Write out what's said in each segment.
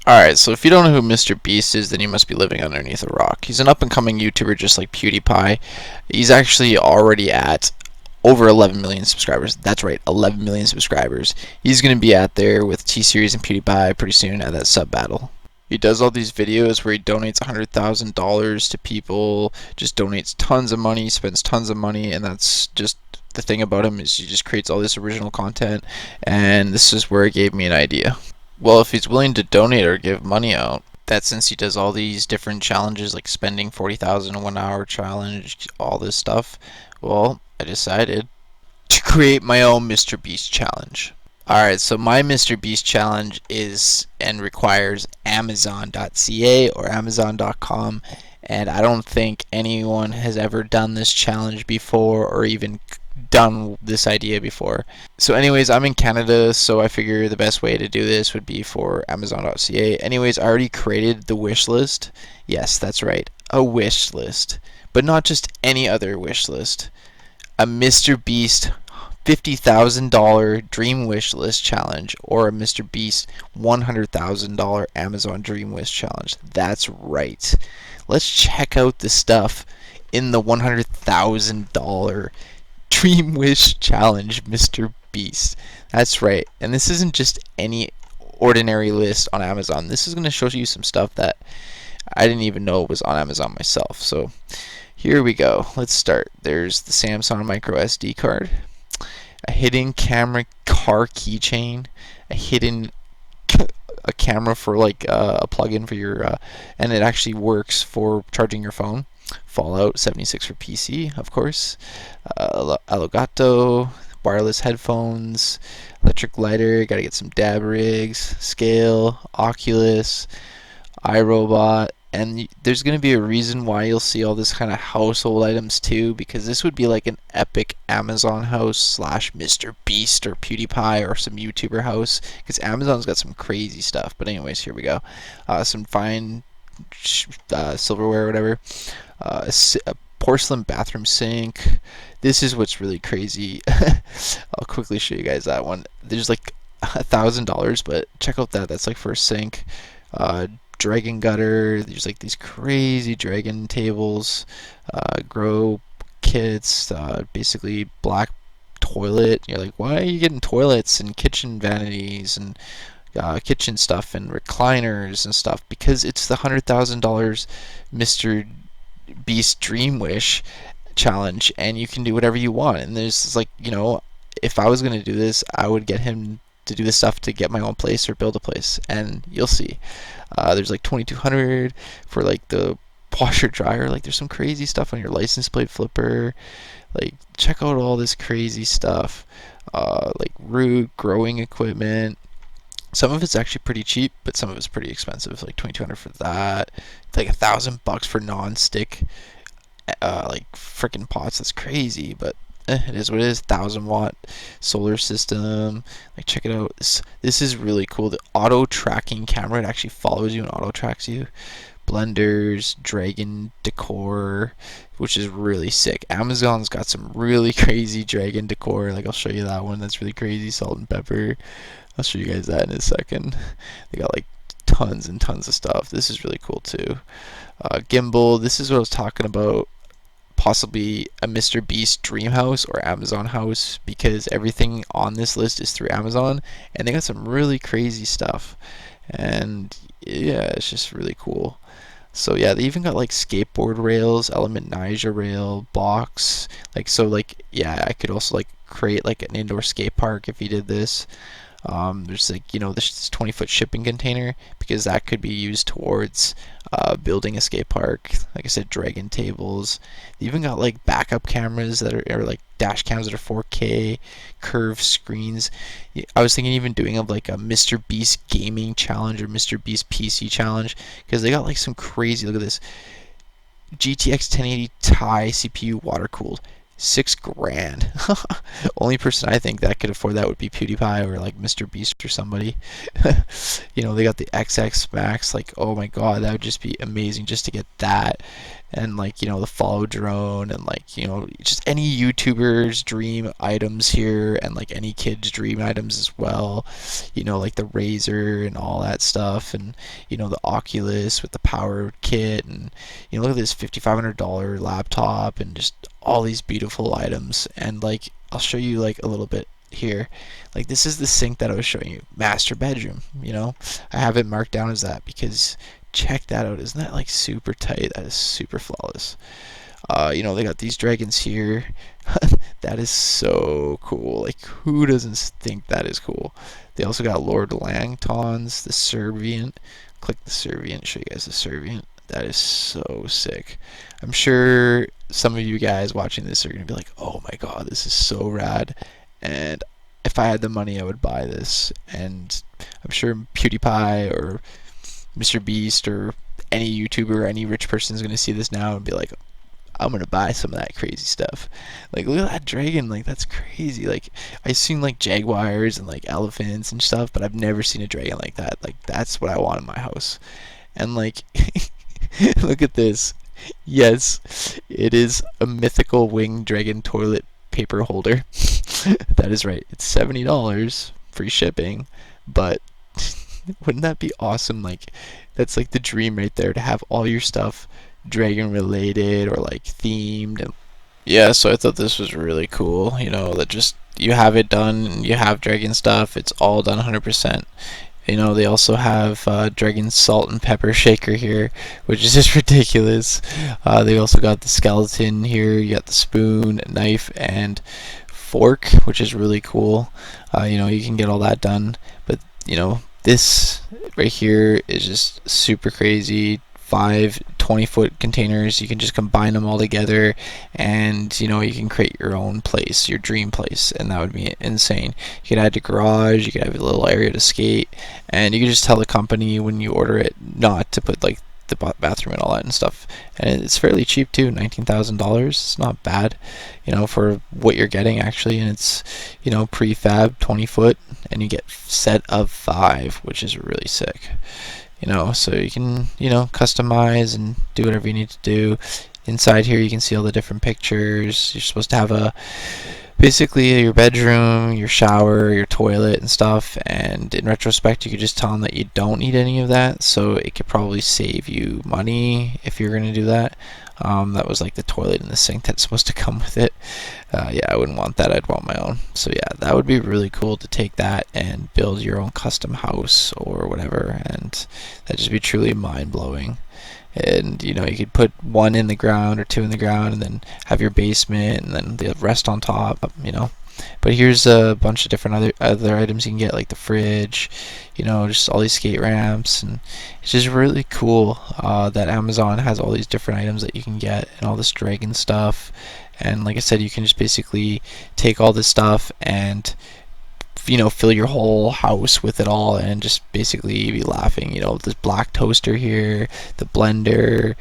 Alright, so if you don't know who MrBeast is, then you must be living underneath a rock. He's an up-and-coming YouTuber just like PewDiePie. He's actually already at over 11 million subscribers. That's right, 11 million subscribers. He's going to be out there with T-Series and PewDiePie pretty soon at that sub battle. He does all these videos where he donates $100,000 to people, just donates tons of money, spends tons of money, and that's just the thing about him is he just creates all this original content, and this is where it gave me an idea. Well, if he's willing to donate or give money out, that since he does all these different challenges like spending 40,000 in 1 hour challenge, all this stuff, well, I decided to create my own MrBeast challenge. Alright, so my MrBeast challenge is and requires Amazon.ca or Amazon.com, and I don't think anyone has ever done this challenge before or even done this idea before. So anyways, I'm in Canada, so I figure the best way to do this would be for Amazon.ca. Anyways, I already created the wish list. Yes, that's right, a wish list, but not just any other wish list. A MrBeast $50,000 Dream Wish List Challenge or a MrBeast $100,000 Amazon Dream Wish Challenge. That's right. Let's check out the stuff in the $100,000 Dream Wish Challenge, MrBeast. That's right. And this isn't just any ordinary list on Amazon. This is going to show you some stuff that I didn't even know was on Amazon myself. So here we go. Let's start. There's the Samsung micro SD card, a hidden camera car keychain, a hidden a camera for like a plug-in for your and it actually works for charging your phone. Fallout 76 for PC, of course. Elgato, wireless headphones, electric lighter, gotta get some dab rigs, scale, Oculus, iRobot, and there's going to be a reason why you'll see all this kind of household items too, because this would be like an epic Amazon house slash MrBeast or PewDiePie or some YouTuber house, because Amazon's got some crazy stuff. But anyways, here we go. Some fine silverware or whatever. A porcelain bathroom sink. This is what's really crazy. I'll quickly show you guys that one. There's like $1,000, but check out that. That's like for a sink. Dragon gutter. There's like these crazy dragon tables, grow kits, basically black toilet. You're like, why are you getting toilets and kitchen vanities and kitchen stuff and recliners and stuff? Because it's the $100,000 MrBeast Dream Wish challenge, and you can do whatever you want. And there's like, if I was gonna do this, I would get him to do the stuff to get my own place or build a place, and you'll see. There's like 2,200 for like the washer dryer. Like there's some crazy stuff on your license plate flipper. Like check out all this crazy stuff. Like root growing equipment. Some of it's actually pretty cheap, but some of it's pretty expensive. Like 2,200 for that. It's like $1,000 for non-stick. Like freaking pots. That's crazy, but it is what it is. 1,000-watt solar system. Like check it out. This is really cool. The auto tracking camera. It actually follows you and auto tracks you. Blenders, dragon decor, which is really sick. Amazon's got some really crazy dragon decor. Like I'll show you that one. That's really crazy. Salt and pepper. I'll show you guys that in a second. They got like tons and tons of stuff. This is really cool too. Gimbal. This is what I was talking about. Possibly a MrBeast dream house or Amazon house, because everything on this list is through Amazon, and they got some really crazy stuff, and yeah, it's just really cool. So yeah, they even got like skateboard rails, Element Ninja rail, box, like so like yeah, I could also like create like an indoor skate park if you did this. There's like this 20-foot shipping container, because that could be used towards building a skate park. Like I said, dragon tables. They even got like backup cameras that are like dash cams that are 4K, curved screens. I was thinking even doing like a MrBeast gaming challenge or MrBeast PC challenge, because they got like some crazy. Look at this GTX 1080 Ti CPU water cooled. $6,000. Only person I think that could afford that would be PewDiePie or like MrBeast or somebody. They got the XX Max. Like, oh my god, that would just be amazing just to get that. and like the follow drone, and like just any YouTuber's dream items here, and like any kid's dream items as well. Like the Razer and all that stuff, and the Oculus with the power kit, and look at this $5,500 laptop, and just all these beautiful items. And like I'll show you like a little bit here. Like this is the sink that I was showing you, master bedroom. I have it marked down as that because check that out. Isn't that like super tight? That is super flawless. They got these dragons here. That is so cool. Like, who doesn't think that is cool? They also got Lord Langtons, the Servient. Click the Servient, show you guys the Servient. That is so sick. I'm sure some of you guys watching this are going to be like, oh my god, this is so rad. And if I had the money, I would buy this. And I'm sure PewDiePie or MrBeast or any YouTuber, any rich person is going to see this now and be like, I'm gonna buy some of that crazy stuff. Like, look at that dragon. Like, that's crazy. Like, I've seen like jaguars and like elephants and stuff, but I've never seen a dragon like that. Like, that's what I want in my house. And like, look at this. Yes, it is a mythical winged dragon toilet paper holder. That is right. It's $70, free shipping. But wouldn't that be awesome? Like, that's like the dream right there, to have all your stuff dragon related or like themed. And yeah, so I thought this was really cool, that just you have it done, you have dragon stuff, it's all done 100%. They also have dragon salt and pepper shaker here, which is just ridiculous. They also got the skeleton here, you got the spoon, knife, and fork, which is really cool. You can get all that done, but this right here is just super crazy. 5 20-foot containers, you can just combine them all together, and you can create your own place, your dream place, and that would be insane. You could add a garage, you could have a little area to skate, and you could just tell the company when you order it not to put like the bathroom and all that and stuff. And it's fairly cheap too, $19,000. It's not bad, for what you're getting actually. And it's prefab 20-foot, and you get set of 5, which is really sick. So you can customize and do whatever you need to do. Inside here you can see all the different pictures. You're supposed to have basically your bedroom, your shower, your toilet and stuff, and in retrospect you could just tell them that you don't need any of that, so it could probably save you money if you're going to do that. That was like the toilet and the sink that's supposed to come with it. Yeah, I wouldn't want that. I'd want my own. So yeah, that would be really cool to take that and build your own custom house or whatever, and that'd just be truly mind-blowing. And you could put 1 in the ground or 2 in the ground, and then have your basement, and then the rest on top. But here's a bunch of different other items you can get, like the fridge, just all these skate ramps, and it's just really cool that Amazon has all these different items that you can get, and all this dragon stuff. And like I said, you can just basically take all this stuff and fill your whole house with it all, and just basically be laughing. This black toaster here, the blender,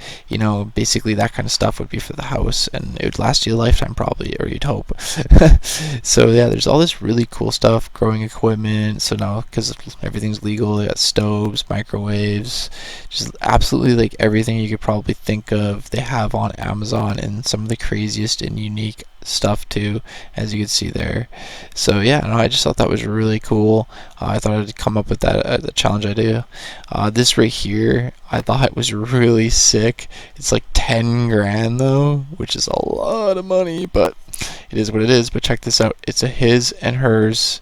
basically that kind of stuff would be for the house, and it would last you a lifetime probably, or you'd hope. So yeah, there's all this really cool stuff, growing equipment. So now, because everything's legal, they got stoves, microwaves, just absolutely like everything you could probably think of they have on Amazon, and some of the craziest and unique stuff too, as you can see there. So yeah, no, I just thought that was really cool. I thought I'd come up with that the challenge idea. This right here, I thought it was really sick. It's like 10 grand though, which is a lot of money, but it is what it is. But check this out, it's a his and hers,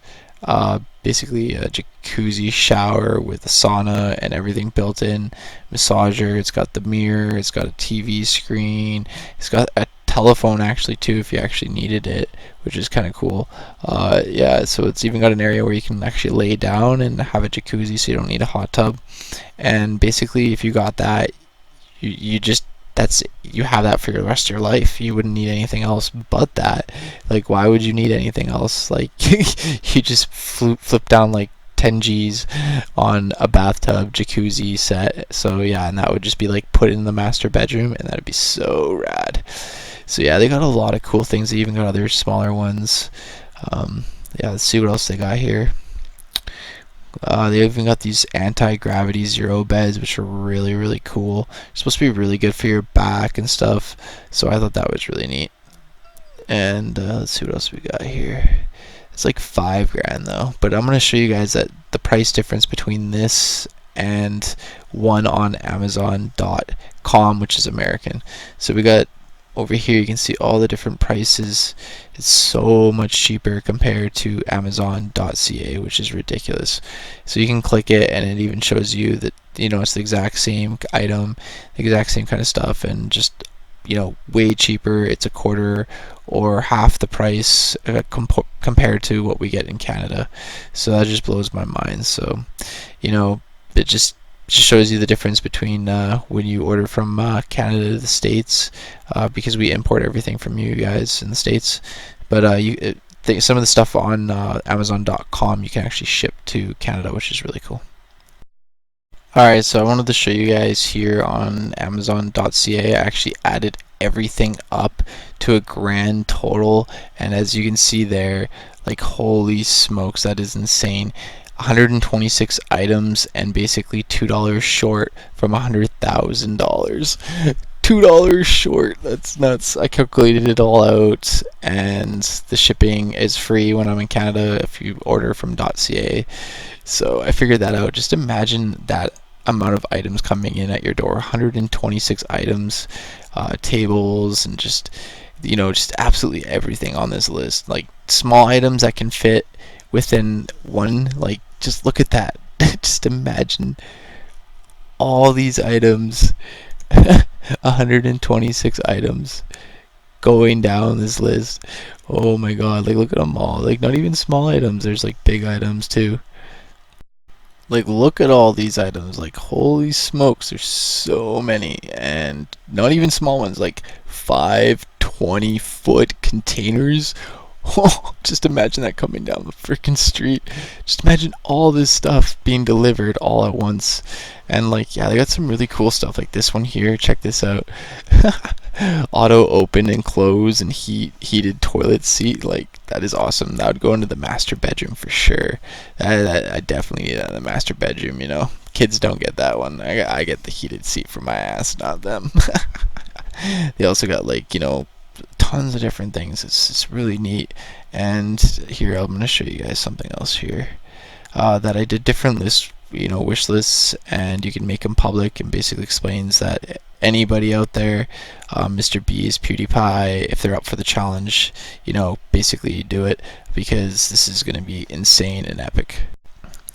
basically a jacuzzi shower with a sauna and everything built in, massager. It's got the mirror, it's got a TV screen, it's got a telephone actually too if you actually needed it, which is kind of cool. Yeah, so it's even got an area where you can actually lay down and have a jacuzzi, so you don't need a hot tub. And basically if you got that, you just you have that for the rest of your life. You wouldn't need anything else but that. Like, why would you need anything else? Like, you just flip down like 10 G's on a bathtub jacuzzi set. So yeah, and that would just be like put in the master bedroom, and that'd be so rad. So yeah, they got a lot of cool things. They even got other smaller ones. Yeah, let's see what else they got here. They even got these anti-gravity zero beds, which are really, really cool. They're supposed to be really good for your back and stuff. So I thought that was really neat. And let's see what else we got here. It's like $5 grand though. But I'm gonna show you guys that the price difference between this and one on Amazon.com, which is American. So we got over here, you can see all the different prices. It's so much cheaper compared to Amazon.ca, which is ridiculous. So you can click it and it even shows you that, you know, it's the exact same item, the exact same kind of stuff, and just, you know, way cheaper. It's a quarter or half the price compared to what we get in Canada. So that just blows my mind. So, you know, it just shows you the difference between when you order from Canada to the States, because we import everything from you guys in the States. But some of the stuff on Amazon.com you can actually ship to Canada, which is really cool. Alright, so I wanted to show you guys here on Amazon.ca. I actually added everything up to a grand total, and as you can see there, like, holy smokes, that is insane. 126 items and basically $2 short from $100,000. $2 short, that's nuts. I calculated it all out, and the shipping is free when I'm in Canada if you order from .ca. So I figured that out. Just imagine that amount of items coming in at your door. 126 items, tables, and just, you know, just absolutely everything on this list. Like, small items that can fit within one, like, just look at that. Just imagine all these items. 126 items going down this list. Oh my god, like, look at them all. Like, not even small items, there's like big items too. Like, look at all these items. Like, holy smokes, there's so many. And not even small ones, like 5 20-foot containers. Oh, just imagine that coming down the freaking street. Just imagine all this stuff being delivered all at once. And, like, yeah, they got some really cool stuff, like this one here. Check this out. Auto open and close and heated toilet seat. Like, that is awesome. That would go into the master bedroom for sure. I definitely need that in the master bedroom, you know. Kids don't get that one. I get the heated seat for my ass, not them. They also got, like, you know, tons of different things. It's really neat. And here, I'm going to show you guys something else here, that I did different lists, you know, wish lists, and you can make them public, and basically explains that anybody out there, MrBeast, PewDiePie, if they're up for the challenge, you know, basically do it, because this is going to be insane and epic.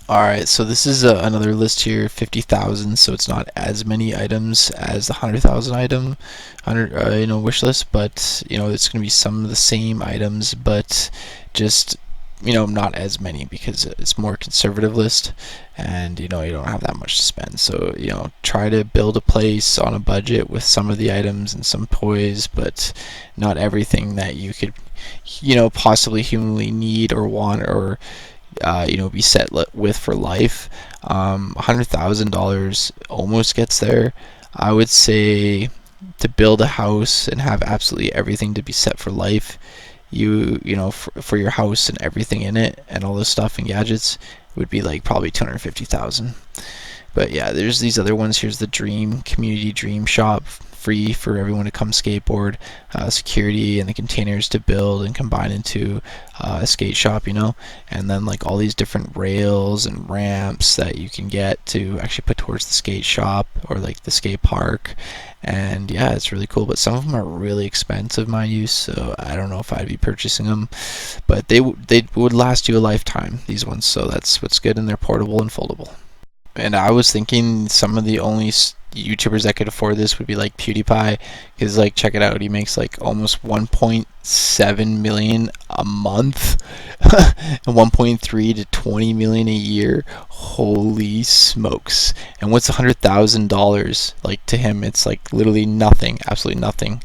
Alright, so this is another list here, 50,000, so it's not as many items as the 100,000 item, you know, wish list, but, you know, it's going to be some of the same items, but just, you know, not as many, because it's more conservative list, and, you know, you don't have that much to spend. So, you know, try to build a place on a budget with some of the items and some toys, but not everything that you could, you know, possibly humanly need or want, or you know, be set with for life. $100,000 almost gets there. I would say to build a house and have absolutely everything to be set for life, you know, for your house and everything in it and all this stuff and gadgets, would be like probably 250,000. But yeah, there's these other ones. Here's the Dream Community Dream Shop, free for everyone to come skateboard, security and the containers to build and combine into a skate shop, you know, and then like all these different rails and ramps that you can get to actually put towards the skate shop or like the skate park. And yeah, it's really cool, but some of them are really expensive, mind you, so I don't know if I'd be purchasing them, but they would last you a lifetime, these ones, so that's what's good, and they're portable and foldable. And I was thinking some of the only YouTubers that could afford this would be like PewDiePie, because, like, check it out, he makes like almost 1.7 million a month and 1.3 to 20 million a year. Holy smokes. And what's $100,000 like to him? It's like literally nothing, absolutely nothing.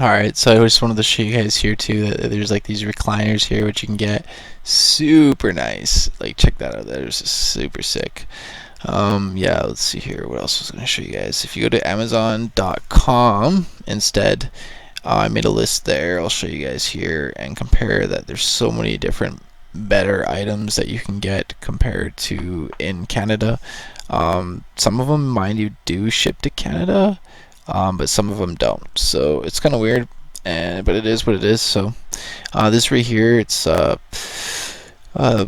Alright, so I just wanted to show you guys here too that there's like these recliners here which you can get. Super nice. Like, check that out. That is just super sick. Yeah, let's see here. What else was I going to show you guys? If you go to Amazon.com instead, I made a list there. I'll show you guys here and compare that. There's so many different better items that you can get compared to in Canada. Some of them, mind you, do ship to Canada, but some of them don't. So it's kind of weird, but it is what it is. So this right here, it's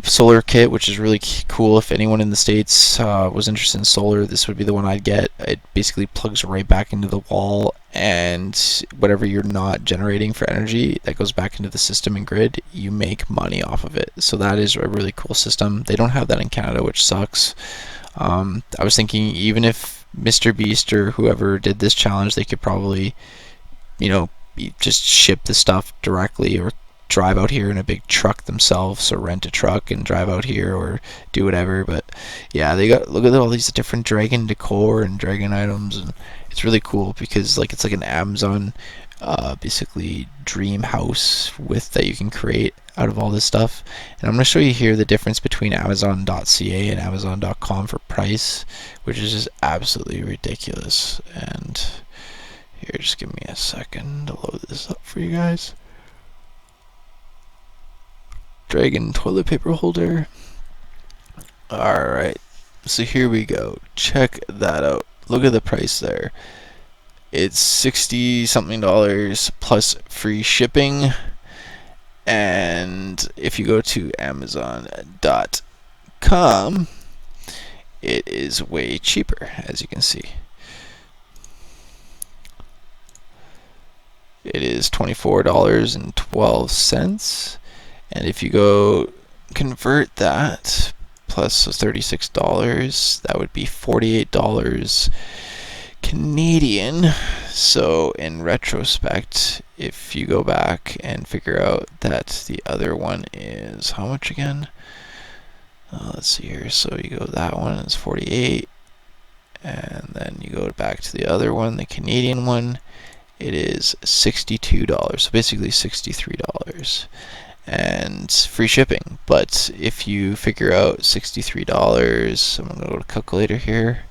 solar kit, which is really cool. If anyone in the States was interested in solar, this would be the one I'd get. It basically plugs right back into the wall, and whatever you're not generating for energy, that goes back into the system and grid, you make money off of it. So that is a really cool system. They don't have that in Canada, which sucks. I was thinking, even if MrBeast or whoever did this challenge, they could probably, just ship the stuff directly, or drive out here in a big truck themselves, or rent a truck and drive out here, or do whatever. But yeah, look at all these different dragon decor and dragon items, and it's really cool because it's like an Amazon basically dream house that you can create out of all this stuff. And I'm going to show you here the difference between Amazon.ca and Amazon.com for price, which is just absolutely ridiculous. And here, just give me a second to load this up for you guys. Dragon toilet paper holder. Alright, so here we go. Check that out. Look at the price there. It's $60 something plus free shipping. And if you go to Amazon.com, it is way cheaper, as you can see. It is $24.12. And if you go convert that plus $36, that would be $48 Canadian. So in retrospect, if you go back and figure out that the other one is how much again? Let's see here. So you go, that one is 48, and then you go back to the other one, the Canadian one. It is $62, so basically $63. And free shipping. But if you figure out $63, I'm gonna go to calculator here.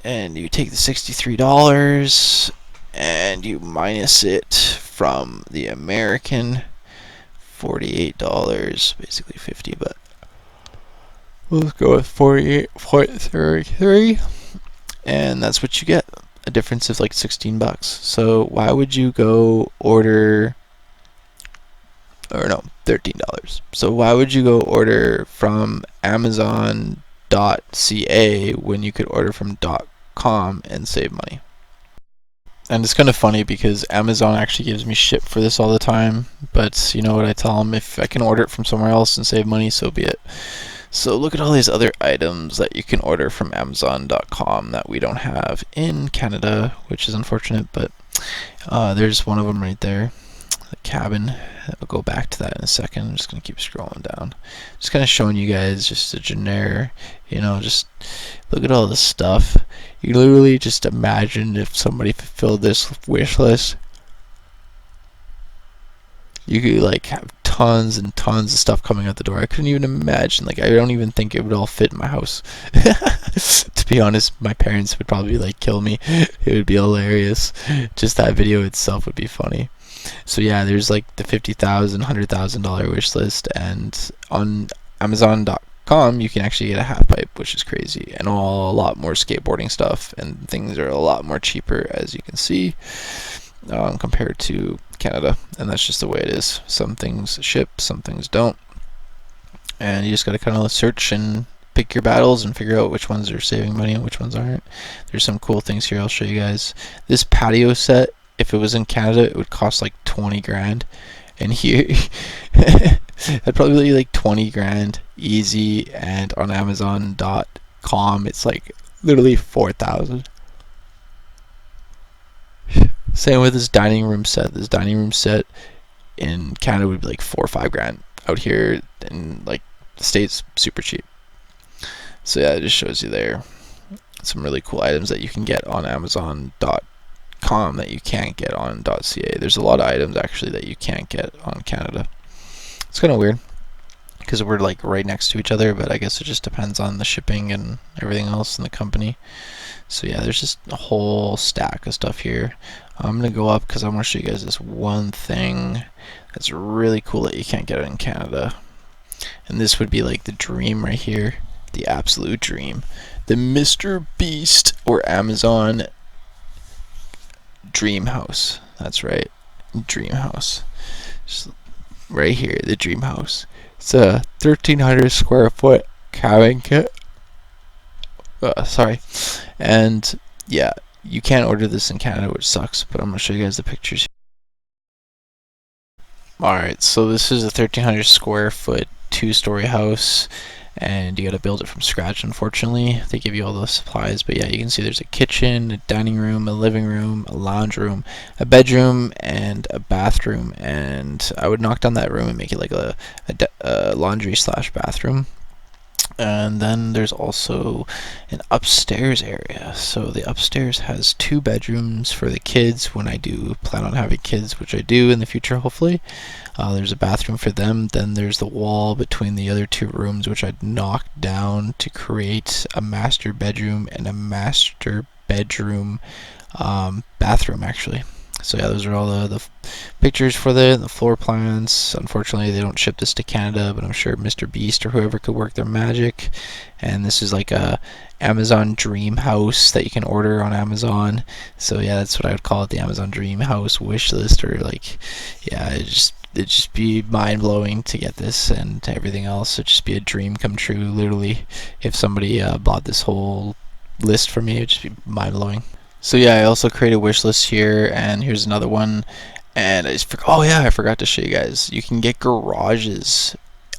And you take the $63 and you minus it from the American $48, basically 50, but let's go with 48.33, and that's what you get. A difference of like $16. So why would you go order, or no, $13. So why would you go order from Amazon.ca when you could order from .com and save money? And it's kind of funny because Amazon actually gives me shit for this all the time, but you know what I tell them? If I can order it from somewhere else and save money, so be it. So look at all these other items that you can order from Amazon.com that we don't have in Canada, which is unfortunate, but there's one of them right there, the cabin. I'll go back to that in a second. I'm just going to keep scrolling down. Just kind of showing you guys just a generic, just look at all this stuff. You literally just imagine if somebody fulfilled this wish list, you could have tons and tons of stuff coming out the door. I couldn't even imagine. I don't even think it would all fit in my house. To be honest, my parents would probably kill me. It would be hilarious. Just that video itself would be funny. So yeah, there's the $50,000, $100,000 wish list, and on Amazon.com you can actually get a half pipe, which is crazy, and a lot more skateboarding stuff, and things are a lot more cheaper, as you can see, compared to Canada. And that's just the way it is. Some things ship, some things don't, and you just got to kind of search and pick your battles and figure out which ones are saving money and which ones aren't. There's some cool things here I'll show you guys. This patio set, if it was in Canada, it would cost 20 grand, and here that'd probably be 20 grand easy, and on Amazon.com it's literally 4,000. Same with this dining room set. This dining room set in Canada would be 4 or 5 grand. Out here in the States, super cheap. So yeah, it just shows you there some really cool items that you can get on Amazon.com that you can't get on .ca. There's a lot of items actually that you can't get on Canada. It's kind of weird because we're right next to each other, but I guess it just depends on the shipping and everything else in the company. So yeah, there's just a whole stack of stuff here. I'm gonna go up because I want to show you guys this one thing It's really cool that you can't get it in Canada. And this would be like the dream right here, the absolute dream. The MrBeast or Amazon dream house. That's right, dream house. Just right here, the dream house. It's a 1,300 square foot cabin kit. Sorry. And yeah, you can't order this in Canada, which sucks, but I'm gonna show you guys the pictures. Alright, so this is a 1,300 square foot 2-story house, and you gotta build it from scratch. Unfortunately, they give you all those supplies, but yeah, you can see there's a kitchen, a dining room, a living room, a lounge room, a bedroom, and a bathroom. And I would knock down that room and make it like a laundry slash bathroom. And then there's also an upstairs area. So the upstairs has 2 bedrooms for the kids when I do plan on having kids, which I do in the future hopefully. There's a bathroom for them. Then there's the wall between the other 2 rooms, which I'd knock down to create a master bedroom and a master bedroom bathroom actually. So yeah, those are all the pictures for the floor plans. Unfortunately, they don't ship this to Canada, but I'm sure MrBeast or whoever could work their magic. And this is like a Amazon dream house that you can order on Amazon. So yeah, that's what I would call it, the Amazon dream house wish list. Or like, yeah, it'd just be mind blowing to get this and everything else. It'd just be a dream come true, literally. If somebody bought this whole list for me, it'd just be mind blowing. So yeah, I also created a wish list here, and here's another one. And oh yeah, I forgot to show you guys. You can get garages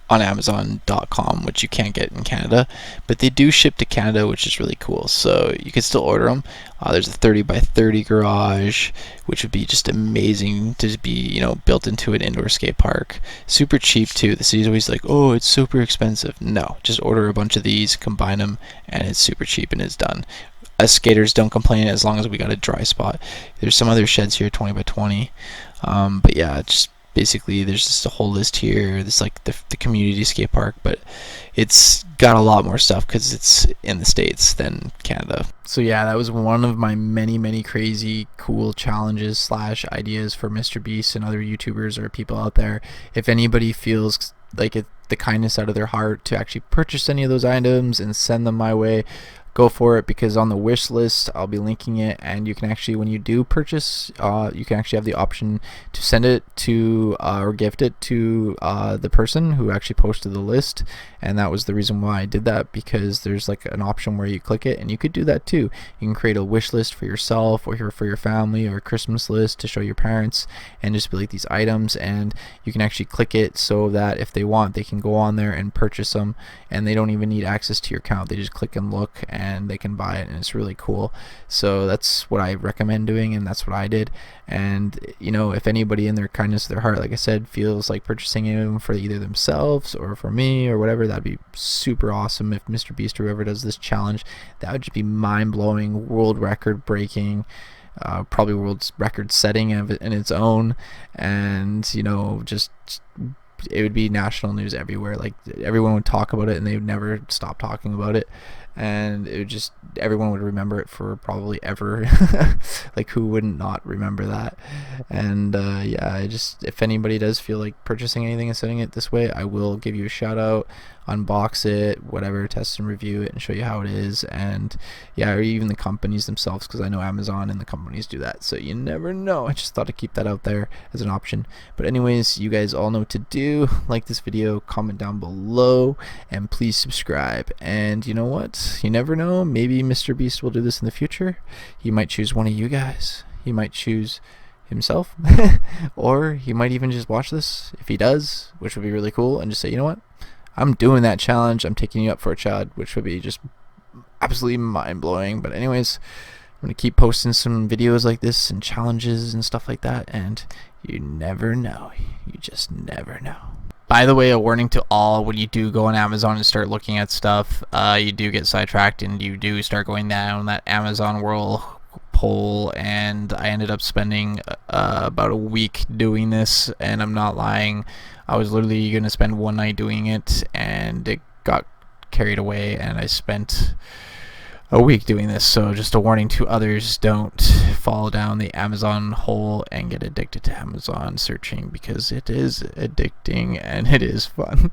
on Amazon.com, which you can't get in Canada, but they do ship to Canada, which is really cool. So you can still order them. There's a 30 by 30 garage, which would be just amazing to be, built into an indoor skate park. Super cheap too. The city's always like, oh, it's super expensive. No, just order a bunch of these, combine them, and it's super cheap and it's done. Us skaters don't complain as long as we got a dry spot. There's some other sheds here, 20 by 20. But yeah, just basically there's just a whole list here. This like the community skate park, but it's got a lot more stuff because it's in the States than Canada. So yeah, that was one of my many crazy cool challenges slash ideas for MrBeast and other YouTubers or people out there. If anybody feels like the kindness out of their heart to actually purchase any of those items and send them my way, go for it, because on the wish list I'll be linking it, and you can actually, when you do purchase, you can actually have the option to send it to or gift it to the person who actually posted the list. And that was the reason why I did that, because there's like an option where you click it, and you could do that too. You can create a wish list for yourself or for your family, or a Christmas list to show your parents, and just be like these items, and you can actually click it so that if they want, they can go on there and purchase them, and they don't even need access to your account. They just click and look and they can buy it, and it's really cool. So that's what I recommend doing, and that's what I did. And if anybody in their kindness of their heart, like I said, feels like purchasing them for either themselves or for me or whatever, that'd be super awesome. If MrBeast or whoever does this challenge, that would just be mind-blowing, world record breaking, probably world record setting in its own. And just it would be national news everywhere. Like everyone would talk about it, and they would never stop talking about it, and it would just, everyone would remember it for probably ever. Like who wouldn't not remember that? And yeah, if anybody does feel like purchasing anything and sending it this way, I will give you a shout out, unbox it, whatever, test and review it and show you how it is. And yeah, or even the companies themselves, because I know Amazon and the companies do that, so you never know. I just thought to keep that out there as an option. But anyways, you guys all know what to do. Like this video, comment down below, and please subscribe. And you know what, you never know, maybe MrBeast will do this in the future. He might choose one of you guys. He might choose himself or he might even just watch this, if he does, which would be really cool, and just say, you know what, I'm doing that challenge, I'm taking you up for a challenge, which would be just absolutely mind-blowing. But anyways, I'm gonna keep posting some videos like this and challenges and stuff like that, and you never know, you just never know. By the way, a warning to all, when you do go on Amazon and start looking at stuff, you do get sidetracked and you do start going down that Amazon world hole. And I ended up spending about a week doing this, and I'm not lying, I was literally gonna spend one night doing it, and it got carried away, and I spent a week doing this, so just a warning to others: don't fall down the Amazon hole and get addicted to Amazon searching, because it is addicting and it is fun.